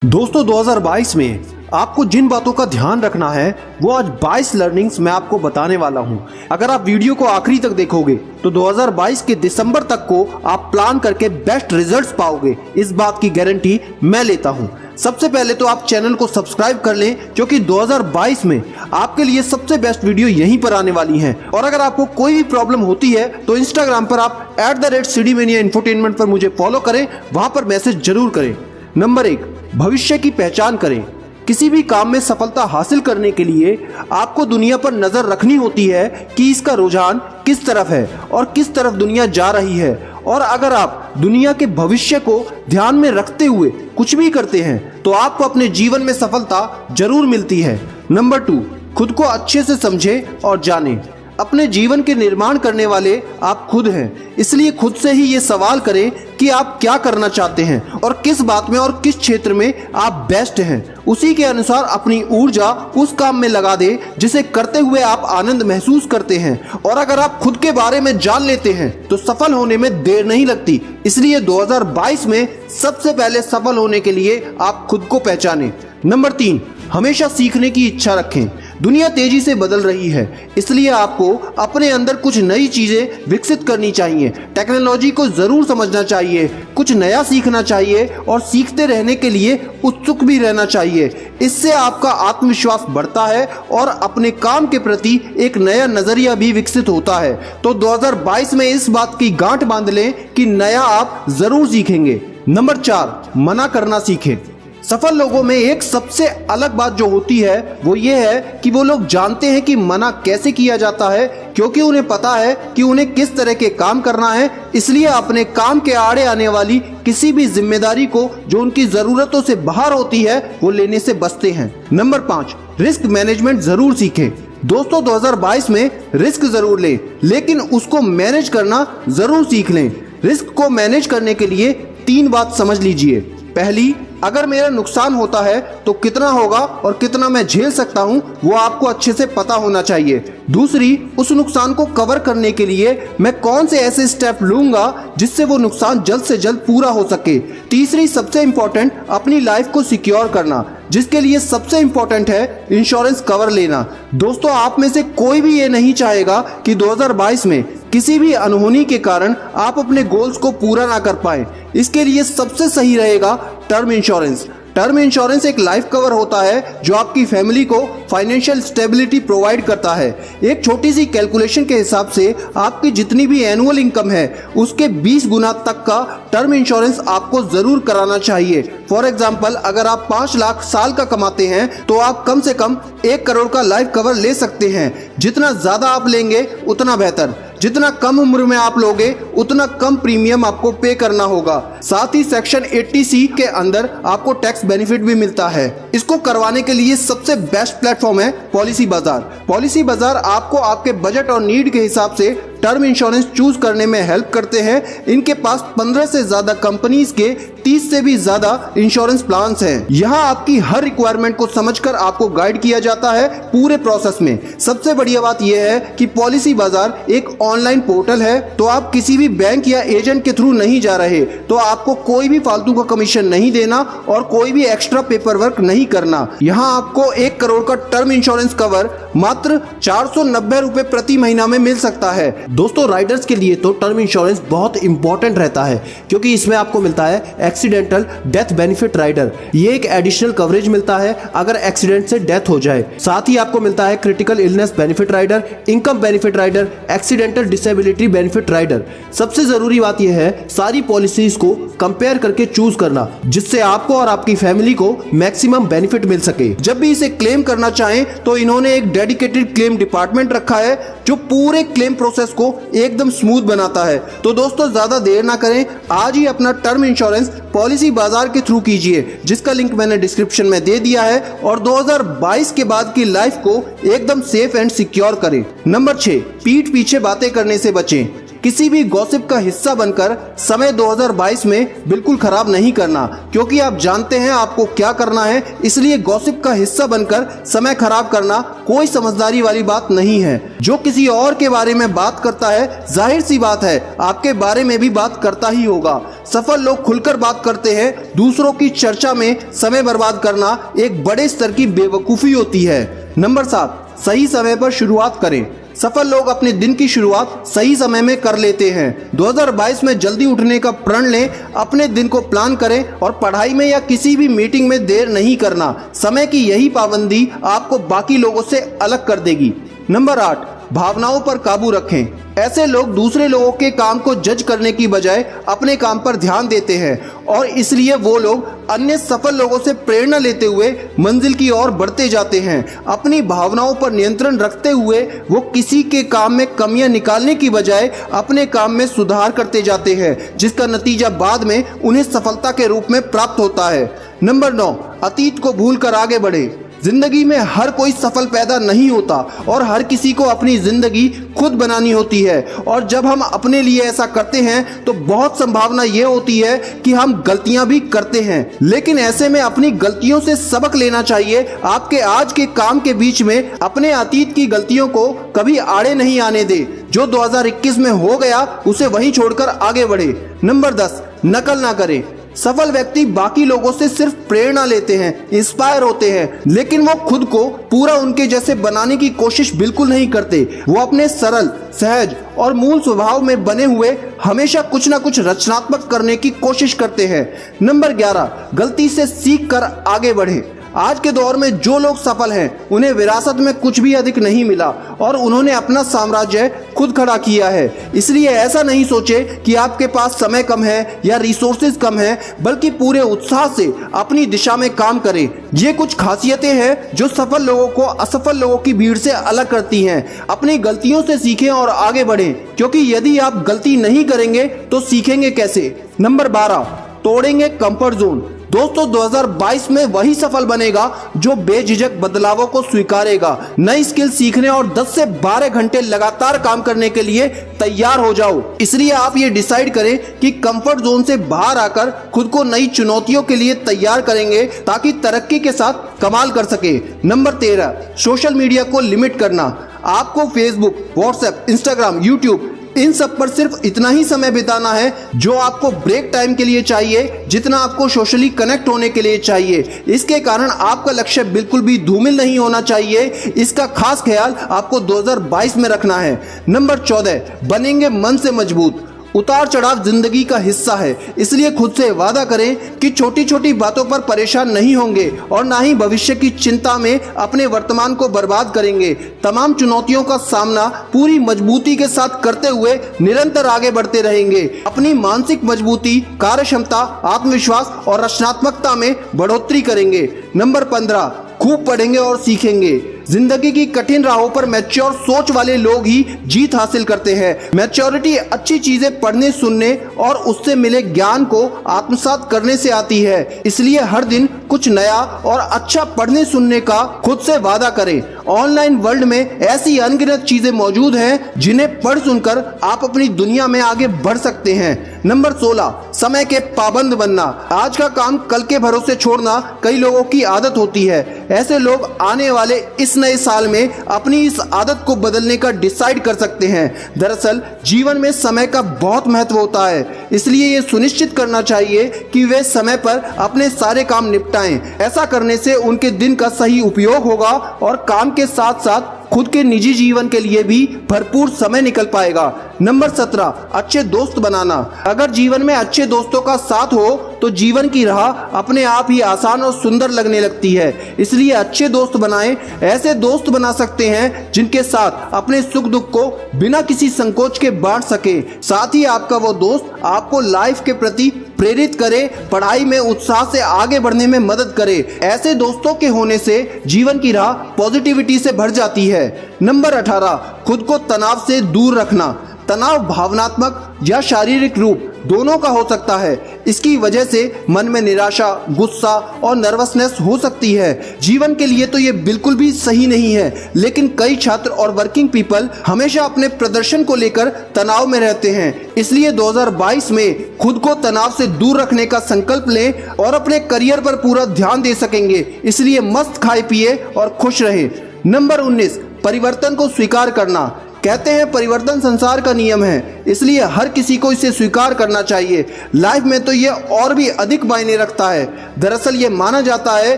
दोस्तों 2022 में आपको जिन बातों का ध्यान रखना है वो आज 22 लर्निंग्स मैं आपको बताने वाला हूं। अगर आप वीडियो को आखिरी तक देखोगे तो 2022 के दिसंबर तक को आप प्लान करके बेस्ट रिजल्ट्स पाओगे, इस बात की गारंटी मैं लेता हूं। सबसे पहले तो आप चैनल को सब्सक्राइब कर लें क्योंकि 2022 में आपके लिए सबसे बेस्ट वीडियो यहीं पर आने वाली हैं। और अगर आपको कोई भी प्रॉब्लम होती है तो इंस्टाग्राम पर आप @CDMania Infotainment पर मुझे फॉलो करें, वहां पर मैसेज जरूर करें। नंबर 1, भविष्य की पहचान करें। किसी भी काम में सफलता हासिल करने के लिए आपको दुनिया पर नजर रखनी होती है कि इसका रुझान किस तरफ है और किस तरफ दुनिया जा रही है। और अगर आप दुनिया के भविष्य को ध्यान में रखते हुए कुछ भी करते हैं तो आपको अपने जीवन में सफलता जरूर मिलती है। नंबर 2, खुद को अच्छे से समझें और जानें। अपने जीवन के निर्माण करने वाले आप खुद हैं, इसलिए खुद से ही ये सवाल करें कि आप क्या करना चाहते हैं और किस बात में और किस क्षेत्र में आप बेस्ट हैं। उसी के अनुसार अपनी ऊर्जा उस काम में लगा दें जिसे करते हुए आप आनंद महसूस करते हैं। और अगर आप खुद के बारे में जान लेते हैं तो सफल होने में देर नहीं लगती। इसलिए 2022 में सबसे पहले सफल होने के लिए आप खुद को पहचानें। नंबर 3, हमेशा सीखने की इच्छा रखें। दुनिया तेजी से बदल रही है, इसलिए आपको अपने अंदर कुछ नई चीजें विकसित करनी चाहिए। टेक्नोलॉजी को जरूर समझना चाहिए, कुछ नया सीखना चाहिए और सीखते रहने के लिए उत्सुक भी रहना चाहिए। इससे आपका आत्मविश्वास बढ़ता है और अपने काम के प्रति एक नया नजरिया भी विकसित होता है। तो 2022 में इस बात की गांठ बांध लें कि नया आप जरूर सीखेंगे। नंबर 4, मना करना सीखें। सफल लोगों में एक सबसे अलग बात जो होती है वो ये है कि वो लोग जानते हैं कि मना कैसे किया जाता है, क्योंकि उन्हें पता है कि उन्हें किस तरह के काम करना है। इसलिए अपने काम के आड़े आने वाली किसी भी जिम्मेदारी को जो उनकी जरूरतों से बाहर होती है वो लेने से बचते हैं। नंबर 5, रिस्क मैनेजमेंट जरूर सीखें। दोस्तों 2022 में रिस्क जरूर लें, लेकिन उसको मैनेज करना जरूर सीख लें। रिस्क को मैनेज करने के लिए 3 बात समझ लीजिए। पहली, अगर मेरा नुकसान होता है तो कितना होगा और कितना मैं झेल सकता हूं वो आपको अच्छे से पता होना चाहिए। दूसरी, उस नुकसान को कवर करने के लिए मैं कौन से ऐसे स्टेप लूंगा जिससे वो नुकसान जल्द से जल्द पूरा हो सके। तीसरी, सबसे इंपॉर्टेंट, अपनी लाइफ को सिक्योर करना, जिसके लिए सबसे इंपॉर्टेंट है इंश्योरेंस कवर लेना। दोस्तों आप में से कोई भी ये नहीं चाहेगा कि 2022 में किसी भी अनहोनी के कारण आप अपने गोल्स को पूरा ना कर पाए। इसके लिए सबसे सही रहेगा टर्म इंश्योरेंस। टर्म इंश्योरेंस एक लाइफ कवर होता है जो आपकी फैमिली को फाइनेंशियल स्टेबिलिटी प्रोवाइड करता है। एक छोटी सी कैलकुलेशन के हिसाब से आपकी जितनी भी एनुअल इनकम है उसके 20 गुना तक का टर्म इंश्योरेंस आपको जरूर कराना चाहिए। फॉर एग्जाम्पल, अगर आप 5 लाख साल का कमाते हैं तो आप कम से कम 1 करोड़ का लाइफ कवर ले सकते हैं। जितना ज्यादा आप लेंगे उतना बेहतर। जितना कम उम्र में आप लोगे उतना कम प्रीमियम आपको पे करना होगा। साथ ही सेक्शन 80C के अंदर आपको टैक्स बेनिफिट भी मिलता है। इसको करवाने के लिए सबसे बेस्ट प्लेटफॉर्म है पॉलिसी बाजार। पॉलिसी बाजार आपको आपके बजट और नीड के हिसाब से टर्म इंश्योरेंस चूज करने में हेल्प करते हैं। इनके पास 15 से ज्यादा कंपनीज के 30 से भी ज्यादा इंश्योरेंस प्लान्स हैं। यहाँ आपकी हर रिक्वायरमेंट को समझकर आपको गाइड किया जाता है पूरे प्रोसेस में। सबसे बढ़िया बात यह है कि पॉलिसी बाजार एक ऑनलाइन पोर्टल है, तो आप किसी भी बैंक या एजेंट के थ्रू नहीं जा रहे, तो आपको कोई भी फालतू का कमीशन नहीं देना और कोई भी एक्स्ट्रा पेपर वर्क नहीं करना। यहाँ आपको 1 करोड़ का टर्म इंश्योरेंस कवर मात्र 490 रुपए प्रति महीना में मिल सकता है। दोस्तों राइडर्स के लिए तो टर्म इंश्योरेंस बहुत इंपॉर्टेंट रहता है, क्योंकि इसमें आपको मिलता है एक्सीडेंटल डेथ बेनिफिट राइडर। ये एक एडिशनल कवरेज मिलता है अगर एक्सीडेंट से डेथ हो जाए। साथ ही आपको मिलता है critical illness benefit rider, income benefit rider, accidental disability benefit rider. सबसे जरूरी बात यह है सारी पॉलिसीज को कंपेयर करके चूज करना, जिससे आपको और आपकी फैमिली को मैक्सिमम बेनिफिट मिल सके। जब भी इसे क्लेम करना चाहें तो इन्होंने एक डेडिकेटेड क्लेम डिपार्टमेंट रखा है जो पूरे क्लेम प्रोसेस को एकदम स्मूथ बनाता है। तो दोस्तों ज्यादा देर ना करें, आज ही अपना टर्म इंश्योरेंस पॉलिसी बाजार के थ्रू कीजिए, जिसका लिंक मैंने डिस्क्रिप्शन में दे दिया है, और 2022 के बाद की लाइफ को एकदम सेफ एंड सिक्योर करें। नंबर 6, पीठ पीछे बातें करने से बचें। किसी भी गॉसिप का हिस्सा बनकर समय 2022 में बिल्कुल खराब नहीं करना, क्योंकि आप जानते हैं आपको क्या करना है। इसलिए गॉसिप का हिस्सा बनकर समय खराब करना कोई समझदारी वाली बात नहीं है। जो किसी और के बारे में बात करता है, जाहिर सी बात है आपके बारे में भी बात करता ही होगा। सफल लोग खुलकर बात करते हैं। दूसरों की चर्चा में समय बर्बाद करना एक बड़े स्तर की बेवकूफ़ी होती है। नंबर 7, सही समय पर शुरुआत करें। सफल लोग अपने दिन की शुरुआत सही समय में कर लेते हैं। 2022 में जल्दी उठने का प्रण लें, अपने दिन को प्लान करें और पढ़ाई में या किसी भी मीटिंग में देर नहीं करना। समय की यही पाबंदी आपको बाकी लोगों से अलग कर देगी। नंबर 8, भावनाओं पर काबू रखें। ऐसे लोग दूसरे लोगों के काम को जज करने की बजाय अपने काम पर ध्यान देते हैं और इसलिए वो लोग अन्य सफल लोगों से प्रेरणा लेते हुए मंजिल की ओर बढ़ते जाते हैं। अपनी भावनाओं पर नियंत्रण रखते हुए वो किसी के काम में कमियां निकालने की बजाय अपने काम में सुधार करते जाते हैं, जिसका नतीजा बाद में उन्हें सफलता के रूप में प्राप्त होता है। नंबर 9, अतीत को भूलकर आगे बढ़े। जिंदगी में हर कोई सफल पैदा नहीं होता और हर किसी को अपनी जिंदगी खुद बनानी होती है, और जब हम अपने लिए ऐसा करते हैं तो बहुत संभावना ये होती है कि हम गलतियां भी करते हैं, लेकिन ऐसे में अपनी गलतियों से सबक लेना चाहिए। आपके आज के काम के बीच में अपने अतीत की गलतियों को कभी आड़े नहीं आने दे। जो 2021 में हो गया उसे वहीं छोड़कर आगे बढ़े। नंबर 10, नकल ना करें। सफल व्यक्ति बाकी लोगों से सिर्फ प्रेरणा लेते हैं, इंस्पायर होते हैं, लेकिन वो खुद को पूरा उनके जैसे बनाने की कोशिश बिल्कुल नहीं करते। वो अपने सरल, सहज और मूल स्वभाव में बने हुए हमेशा कुछ ना कुछ रचनात्मक करने की कोशिश करते हैं। नंबर 11, गलती से सीख कर आगे बढ़े। आज के दौर में जो लोग सफल हैं उन्हें विरासत में कुछ भी अधिक नहीं मिला और उन्होंने अपना साम्राज्य खुद खड़ा किया है। इसलिए ऐसा नहीं सोचे कि आपके पास समय कम है या रिसोर्सेज कम है, बल्कि पूरे उत्साह से अपनी दिशा में काम करें। ये कुछ खासियतें हैं जो सफल लोगों को असफल लोगों की भीड़ से अलग करती हैं। अपनी गलतियों से सीखें और आगे बढ़ें, क्योंकि यदि आप गलती नहीं करेंगे तो सीखेंगे कैसे। नंबर 12, तोड़ेंगे कंफर्ट जोन। दोस्तों, 2022 में वही सफल बनेगा जो बेझिझक बदलावों को स्वीकारेगा। नई स्किल सीखने और 10 से 12 घंटे लगातार काम करने के लिए तैयार हो जाओ। इसलिए आप ये डिसाइड करें कि कंफर्ट जोन से बाहर आकर खुद को नई चुनौतियों के लिए तैयार करेंगे ताकि तरक्की के साथ कमाल कर सके। नंबर 13, सोशल मीडिया को लिमिट करना। आपको Facebook, WhatsApp, Instagram, YouTube in सब पर सिर्फ इतना ही समय बिताना है जो आपको ब्रेक टाइम के लिए चाहिए, जितना आपको सोशली कनेक्ट होने के लिए चाहिए। इसके कारण आपका लक्ष्य बिल्कुल भी धूमिल नहीं होना चाहिए। इसका खास ख्याल आपको 2022 में रखना है। नंबर 14, बनेंगे मन से मजबूत। उतार चढ़ाव जिंदगी का हिस्सा है, इसलिए खुद से वादा करें कि छोटी छोटी बातों पर परेशान नहीं होंगे और ना ही भविष्य की चिंता में अपने वर्तमान को बर्बाद करेंगे। तमाम चुनौतियों का सामना पूरी मजबूती के साथ करते हुए निरंतर आगे बढ़ते रहेंगे। अपनी मानसिक मजबूती, कार्य क्षमता, आत्मविश्वास और रचनात्मकता में बढ़ोतरी करेंगे। नंबर 15, खूब पढ़ेंगे और सीखेंगे। जिंदगी की कठिन राहों पर मैच्योर सोच वाले लोग ही जीत हासिल करते हैं। मैच्योरिटी अच्छी चीजें पढ़ने, सुनने और उससे मिले ज्ञान को आत्मसात करने से आती है। इसलिए हर दिन कुछ नया और अच्छा पढ़ने सुनने का खुद से वादा करें। ऑनलाइन वर्ल्ड में ऐसी अनगिनत चीजें मौजूद हैं जिन्हें पढ़ सुनकर आप अपनी दुनिया में आगे बढ़ सकते हैं। नंबर 16, समय के पाबंद बनना। आज का काम कल के भरोसे छोड़ना कई लोगों की आदत होती है। ऐसे लोग आने वाले इस नए साल में अपनी इस आदत को बदलने का डिसाइड कर सकते हैं। दरअसल जीवन में समय का बहुत महत्व होता है, इसलिए ये सुनिश्चित करना चाहिए कि वे समय पर अपने सारे काम निपटाएं। ऐसा करने से उनके दिन का सही उपयोग होगा और काम के साथ साथ खुद के निजी जीवन के लिए भी भरपूर समय निकल पाएगा। नंबर 17, अच्छे दोस्त बनाना। अगर जीवन में अच्छे दोस्तों का साथ हो तो जीवन की राह अपने आप ही आसान और सुंदर लगने लगती है। इसलिए अच्छे दोस्त बनाएं। ऐसे दोस्त बना सकते हैं जिनके साथ अपने सुख दुख को बिना किसी संकोच के बांट सके। साथ ही आपका वो दोस्त आपको लाइफ के प्रति प्रेरित करे, पढ़ाई में उत्साह से आगे बढ़ने में मदद करे। ऐसे दोस्तों के होने से जीवन की राह पॉजिटिविटी से भर जाती है। नंबर 18, खुद को तनाव से दूर रखना। तनाव भावनात्मक या शारीरिक रूप दोनों का हो सकता है। इसकी वजह से मन में निराशा, गुस्सा और नर्वसनेस हो सकती है। जीवन के लिए तो ये बिल्कुल भी सही नहीं है, लेकिन कई छात्र और वर्किंग पीपल हमेशा अपने प्रदर्शन को लेकर तनाव में रहते हैं। इसलिए 2022 में खुद को तनाव से दूर रखने का संकल्प लें और अपने करियर पर पूरा ध्यान दे सकेंगे। इसलिए मस्त खाए पिए और खुश रहें। नंबर 19, परिवर्तन को स्वीकार करना। कहते हैं परिवर्तन संसार का नियम है, इसलिए हर किसी को इसे स्वीकार करना चाहिए। लाइफ में तो ये और भी अधिक मायने रखता है। दरअसल ये माना जाता है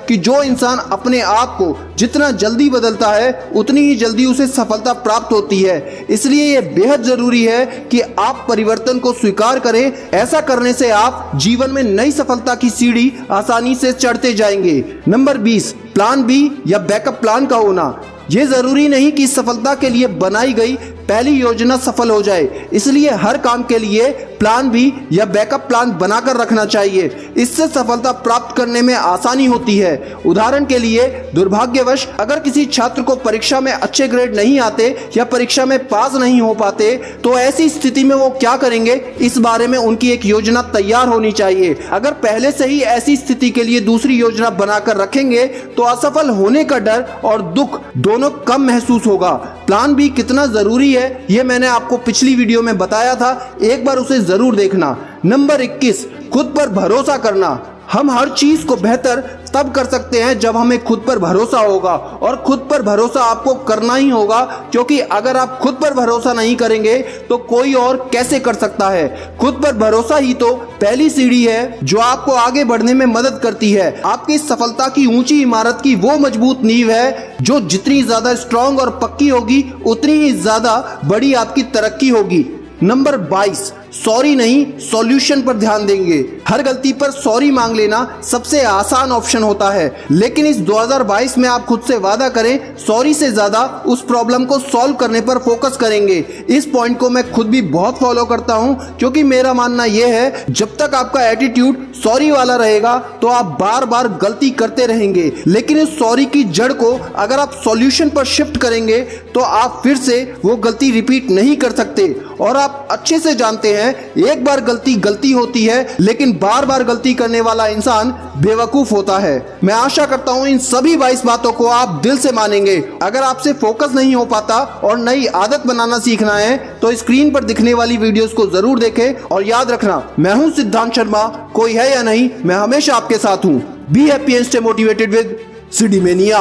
कि जो इंसान अपने आप को जितना जल्दी बदलता है उतनी ही जल्दी उसे सफलता प्राप्त होती है। इसलिए ये बेहद जरूरी है कि आप परिवर्तन को स्वीकार करें। ऐसा करने से आप जीवन में नई सफलता की सीढ़ी आसानी से चढ़ते जाएंगे। नंबर 20, प्लान बी या बैकअप प्लान का होना। ये जरूरी नहीं कि सफलता के लिए बनाई गई पहली योजना सफल हो जाए, इसलिए हर काम के लिए प्लान बी या बैकअप प्लान बनाकर रखना चाहिए। इससे सफलता प्राप्त करने में आसानी होती है। उदाहरण के लिए, दुर्भाग्यवश अगर किसी छात्र को परीक्षा में अच्छे ग्रेड नहीं आते या परीक्षा में पास नहीं हो पाते, तो ऐसी स्थिति में वो क्या करेंगे, इस बारे में उनकी एक योजना तैयार होनी चाहिए। अगर पहले से ही ऐसी स्थिति के लिए दूसरी योजना बनाकर रखेंगे तो असफल होने का डर और दुख दोनों कम महसूस होगा। प्लान बी कितना जरूरी है ये मैंने आपको पिछली वीडियो में बताया था, एक बार उसे जरूर देखना। नंबर 21, खुद पर भरोसा करना। हम हर चीज को बेहतर तब कर सकते हैं जब हमें खुद पर भरोसा होगा, और खुद पर भरोसा आपको करना ही होगा, क्योंकि अगर आप खुद पर भरोसा नहीं करेंगे तो कोई और कैसे कर सकता है। खुद पर भरोसा ही तो पहली सीढ़ी है जो आपको आगे बढ़ने में मदद करती है। आपकी सफलता की ऊंची इमारत की वो मजबूत नींव है जो जितनी ज्यादा स्ट्रांग और पक्की होगी उतनी ही ज्यादा बड़ी आपकी तरक्की होगी। नंबर 22, सॉरी नहीं सॉल्यूशन पर ध्यान देंगे। हर गलती पर सॉरी मांग लेना सबसे आसान ऑप्शन होता है, लेकिन इस 2022 में आप खुद से वादा करें सॉरी से ज्यादा उस प्रॉब्लम को सॉल्व करने पर फोकस करेंगे। इस पॉइंट को मैं खुद भी बहुत फॉलो करता हूं, क्योंकि मेरा मानना यह है जब तक आपका एटीट्यूड सॉरी वाला रहेगा तो आप बार बार गलती करते रहेंगे, लेकिन इस सॉरी की जड़ को अगर आप सॉल्यूशन पर शिफ्ट करेंगे तो आप फिर से वो गलती रिपीट नहीं कर सकते। और आप अच्छे से जानते हैं एक बार गलती होती है, लेकिन बार बार गलती करने वाला इंसान बेवकूफ होता है। मैं आशा करता हूं इन सभी 22 बातों को आप दिल से मानेंगे। अगर आपसे फोकस नहीं हो पाता और नई आदत बनाना सीखना है तो स्क्रीन पर दिखने वाली वीडियोस को जरूर देखें, और याद रखना मैं हूं सिद्धांत शर्मा, कोई है या नहीं मैं हमेशा आपके साथ हूं। Be happy and stay motivated with सिडीमेनिया।